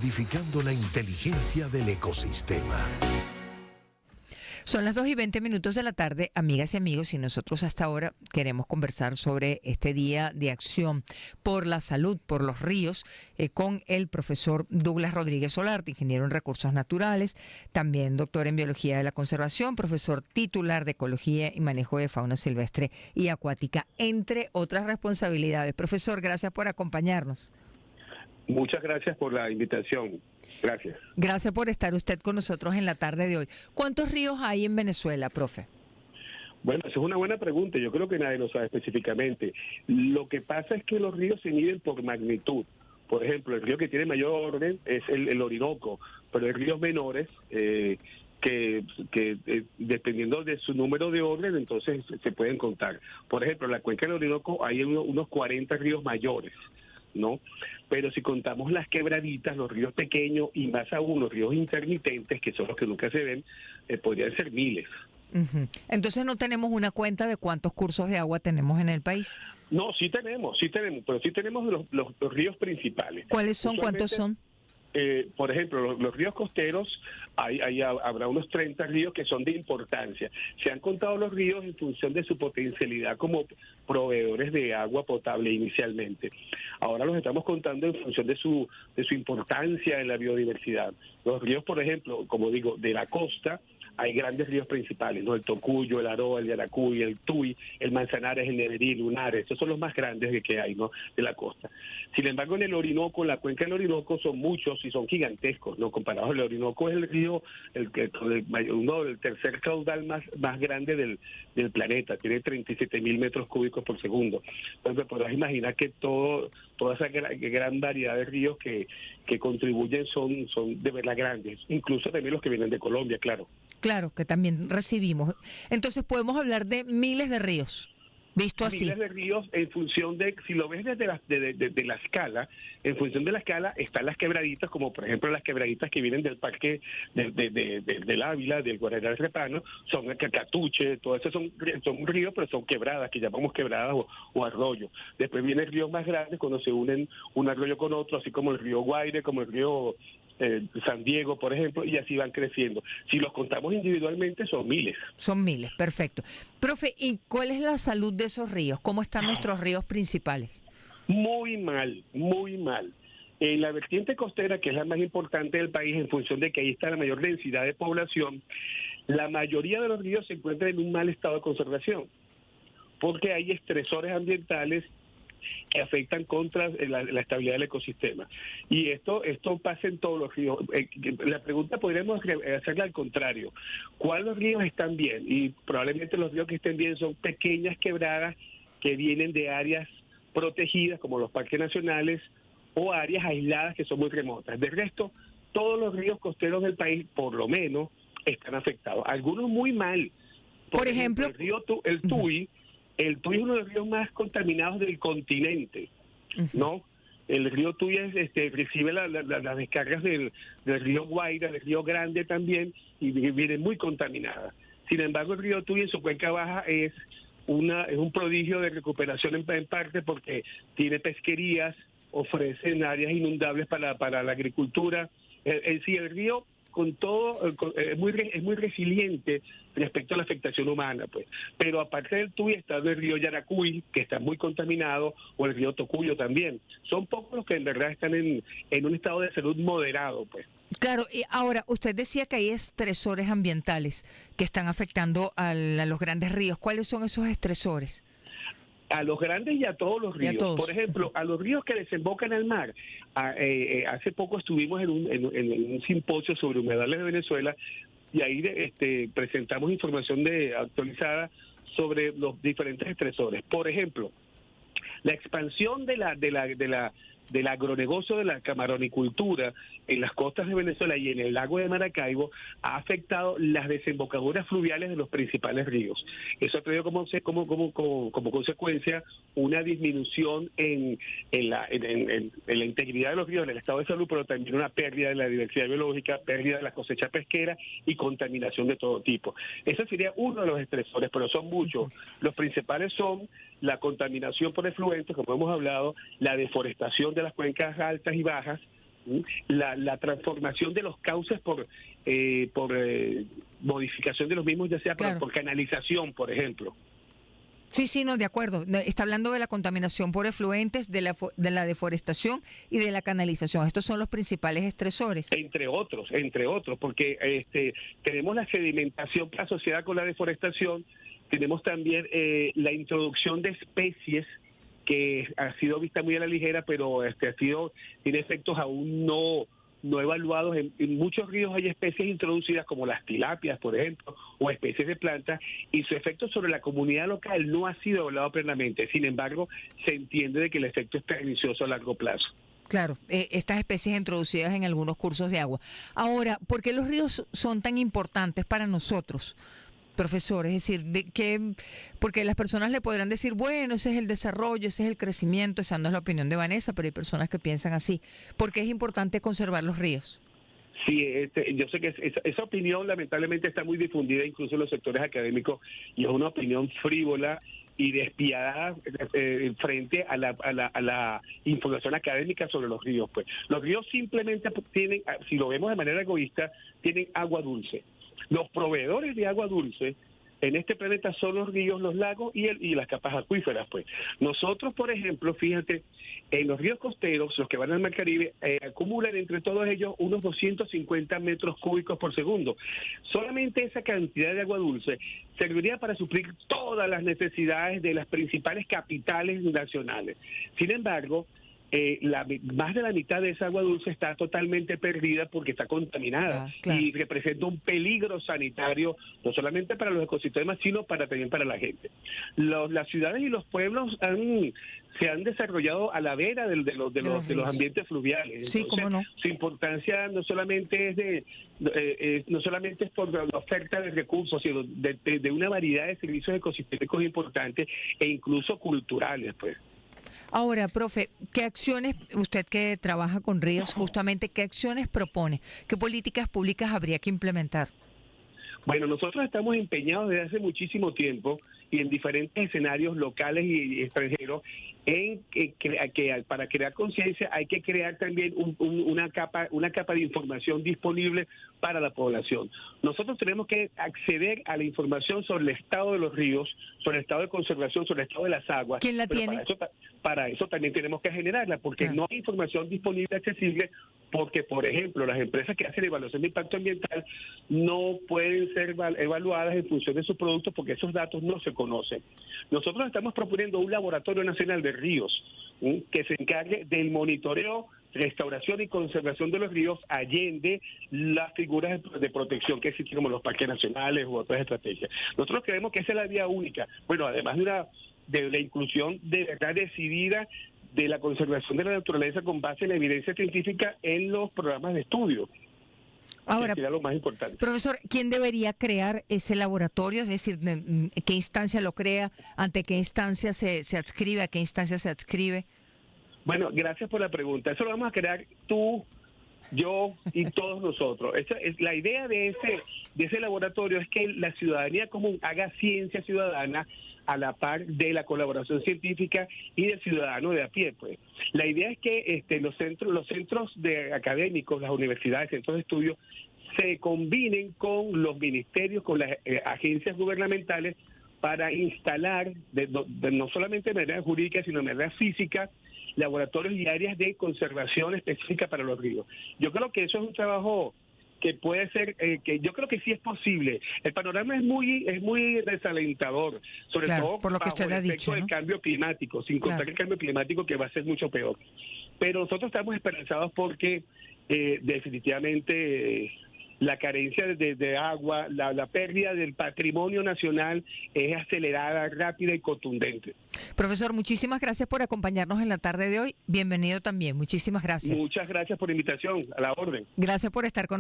Modificando la inteligencia del ecosistema. Son las 2:20 de la tarde, amigas y amigos, y nosotros hasta ahora queremos conversar sobre este día de acción por la salud, por los ríos, con el profesor Douglas Rodríguez Solarte, ingeniero en recursos naturales, también doctor en biología de la conservación, profesor titular de ecología y manejo de fauna silvestre y acuática, entre otras responsabilidades. Profesor, gracias por acompañarnos. Muchas gracias por la invitación. Gracias. Gracias por estar usted con nosotros en la tarde de hoy. ¿Cuántos ríos hay en Venezuela, profe? Bueno, esa es una buena pregunta. Yo creo que nadie lo sabe específicamente. Lo que pasa es que los ríos se miden por magnitud. Por ejemplo, el río que tiene mayor orden es el Orinoco, pero hay ríos menores que dependiendo de su número de orden, entonces se pueden contar. Por ejemplo, en la cuenca del Orinoco hay unos 40 ríos mayores, ¿no? Pero si contamos las quebraditas, los ríos pequeños y más aún los ríos intermitentes, que son los que nunca se ven, podrían ser miles. Entonces no tenemos una cuenta de cuántos cursos de agua tenemos en el país. No, sí tenemos, pero sí tenemos los ríos principales. ¿Cuáles son? ¿Cuántos son? Por ejemplo, los ríos costeros, habrá unos 30 ríos que son de importancia. Se han contado los ríos en función de su potencialidad como proveedores de agua potable inicialmente. Ahora los estamos contando en función de su importancia en la biodiversidad. Los ríos, por ejemplo, como digo, de la costa, hay grandes ríos principales, ¿no? El Tocuyo, el Aroa, el Yaracuy, el Tuy, el Manzanares, el Neverí, Lunares, esos son los más grandes que hay, ¿no? De la costa. Sin embargo, en el Orinoco, en la cuenca del Orinoco son muchos y son gigantescos, ¿no? Comparados, el Orinoco es el río, el tercer caudal más grande del planeta, tiene 37.000 metros cúbicos por segundo. Entonces, podrás imaginar que toda esa gran variedad de ríos que contribuyen son de verdad grandes, incluso también los que vienen de Colombia, claro. Claro, que también recibimos. Entonces podemos hablar de miles de ríos, visto así. Miles de ríos en función de, si lo ves desde la escala, en función de la escala están las quebraditas, como por ejemplo las quebraditas que vienen del parque del Ávila, del Guaraná Repano, son el Cacatuche, todo eso son ríos, pero son quebradas, que llamamos quebradas o arroyos. Después vienen ríos más grandes cuando se unen un arroyo con otro, así como el río Guaire, como el río San Diego, por ejemplo, y así van creciendo. Si los contamos individualmente, son miles. Son miles, perfecto. Profe, ¿y cuál es la salud de esos ríos? ¿Cómo están nuestros ríos principales? Muy mal, muy mal. En la vertiente costera, que es la más importante del país, en función de que ahí está la mayor densidad de población, la mayoría de los ríos se encuentran en un mal estado de conservación, porque hay estresores ambientales que afectan contra la estabilidad del ecosistema. Y esto pasa en todos los ríos. La pregunta podríamos hacerla al contrario. ¿Cuáles ríos están bien? Y probablemente los ríos que estén bien son pequeñas quebradas que vienen de áreas protegidas, como los parques nacionales, o áreas aisladas que son muy remotas. De resto, todos los ríos costeros del país, por lo menos, están afectados. Algunos muy mal. Por ejemplo, el Tuy, el Tuy es uno de los ríos más contaminados del continente, ¿no? El río Tuy recibe las descargas del río Guaira, del río Grande también, y viene muy contaminada. Sin embargo, el río Tuy en su cuenca baja es un prodigio de recuperación en parte porque tiene pesquerías, ofrecen áreas inundables para la agricultura. Sí, el río con todo es muy resiliente respecto a la afectación humana, pues. Pero aparte del Tuy está el río Yaracuy, que está muy contaminado, o el río Tocuyo también. Son pocos los que en verdad están en un estado de salud moderado, pues. Claro, y ahora, usted decía que hay estresores ambientales que están afectando a los grandes ríos. ¿Cuáles son esos estresores? A los grandes y a todos los ríos. Todos. Por ejemplo, a los ríos que desembocan al mar. Hace poco estuvimos en un simposio sobre humedales de Venezuela y ahí presentamos información actualizada sobre los diferentes estresores. Por ejemplo, la expansión del agronegocio de la camaronicultura en las costas de Venezuela y en el lago de Maracaibo ha afectado las desembocaduras fluviales de los principales ríos. Eso ha traído como consecuencia una disminución en la integridad de los ríos, en el estado de salud, pero también una pérdida de la diversidad biológica, pérdida de la cosecha pesquera y contaminación de todo tipo. Ese sería uno de los estresores, pero son muchos. Los principales son la contaminación por efluentes, como hemos hablado, la deforestación de las cuencas altas y bajas, la transformación de los cauces por modificación de los mismos, ya sea Claro. por canalización, por ejemplo. Sí, no, de acuerdo. Está hablando de la contaminación por efluentes, de la deforestación y de la canalización. Estos son los principales estresores. Entre otros, porque tenemos la sedimentación asociada con la deforestación, tenemos también la introducción de especies que ha sido vista muy a la ligera, pero tiene efectos aún no evaluados. En muchos ríos hay especies introducidas como las tilapias, por ejemplo, o especies de plantas, y su efecto sobre la comunidad local no ha sido evaluado plenamente. Sin embargo, se entiende de que el efecto es pernicioso a largo plazo. Claro, estas especies introducidas en algunos cursos de agua. Ahora, ¿por qué los ríos son tan importantes para nosotros, profesor? Es decir, porque las personas le podrán decir, bueno, ese es el desarrollo, ese es el crecimiento, esa no es la opinión de Vanessa, pero hay personas que piensan así. ¿Por qué es importante conservar los ríos? Sí, yo sé que esa opinión lamentablemente está muy difundida incluso en los sectores académicos, y es una opinión frívola y despiadada frente a la información académica sobre los ríos. Pues los ríos simplemente tienen, si lo vemos de manera egoísta, tienen agua dulce. Los proveedores de agua dulce en este planeta son los ríos, los lagos y las capas acuíferas. Pues nosotros, por ejemplo, fíjate, en los ríos costeros, los que van al Mar Caribe, acumulan entre todos ellos unos 250 metros cúbicos por segundo. Solamente esa cantidad de agua dulce serviría para suplir todas las necesidades de las principales capitales nacionales. Sin embargo, más de la mitad de esa agua dulce está totalmente perdida porque está contaminada, claro. Y representa un peligro sanitario no solamente para los ecosistemas, sino también para la gente. Las ciudades y los pueblos se han desarrollado a la vera de los ambientes fluviales. Sí, Entonces, cómo no. su importancia no solamente es por la oferta de recursos, sino de una variedad de servicios ecosistémicos importantes e incluso culturales, pues. Ahora, profe, ¿qué acciones, usted que trabaja con ríos, justamente, qué acciones propone? ¿Qué políticas públicas habría que implementar? Bueno, nosotros estamos empeñados desde hace muchísimo tiempo y en diferentes escenarios locales y extranjeros en que para crear conciencia hay que crear también una capa de información disponible para la población. Nosotros tenemos que acceder a la información sobre el estado de los ríos, sobre el estado de conservación, sobre el estado de las aguas. ¿Quién la pero tiene? Para eso también tenemos que generarla, porque no hay información disponible, accesible, porque, por ejemplo, las empresas que hacen evaluación de impacto ambiental no pueden ser evaluadas en función de sus productos porque esos datos no se conocen. Nosotros estamos proponiendo un laboratorio nacional de ríos que se encargue del monitoreo, restauración y conservación de los ríos allende las figuras de protección que existen como los parques nacionales u otras estrategias. Nosotros creemos que esa es la vía única. Bueno, además de la inclusión de verdad decidida de la conservación de la naturaleza con base en la evidencia científica en los programas de estudio. Ahora, que sería lo más importante. Profesor, ¿quién debería crear ese laboratorio? Es decir, ¿qué instancia lo crea? ¿Ante qué instancia se adscribe? ¿A qué instancia se adscribe? Bueno, gracias por la pregunta. Eso lo vamos a crear tú, yo y todos nosotros. La idea de ese laboratorio es que la ciudadanía común haga ciencia ciudadana a la par de la colaboración científica y del ciudadano de a pie. Pues la idea es que los centros académicos, las universidades, centros de estudio, se combinen con los ministerios, con las agencias gubernamentales para instalar, no solamente de manera jurídica, sino de manera física, laboratorios y áreas de conservación específica para los ríos. Yo creo que eso es un trabajo que puede ser, que yo creo que sí es posible. El panorama es muy desalentador, sobre todo por lo que usted bajo el ha efecto dicho, del ¿no? cambio climático, sin contar el cambio climático que va a ser mucho peor. Pero nosotros estamos esperanzados porque definitivamente la carencia de agua, la pérdida del patrimonio nacional es acelerada, rápida y contundente. Profesor, muchísimas gracias por acompañarnos en la tarde de hoy. Bienvenido también. Muchísimas gracias. Muchas gracias por la invitación. A la orden. Gracias por estar con nosotros.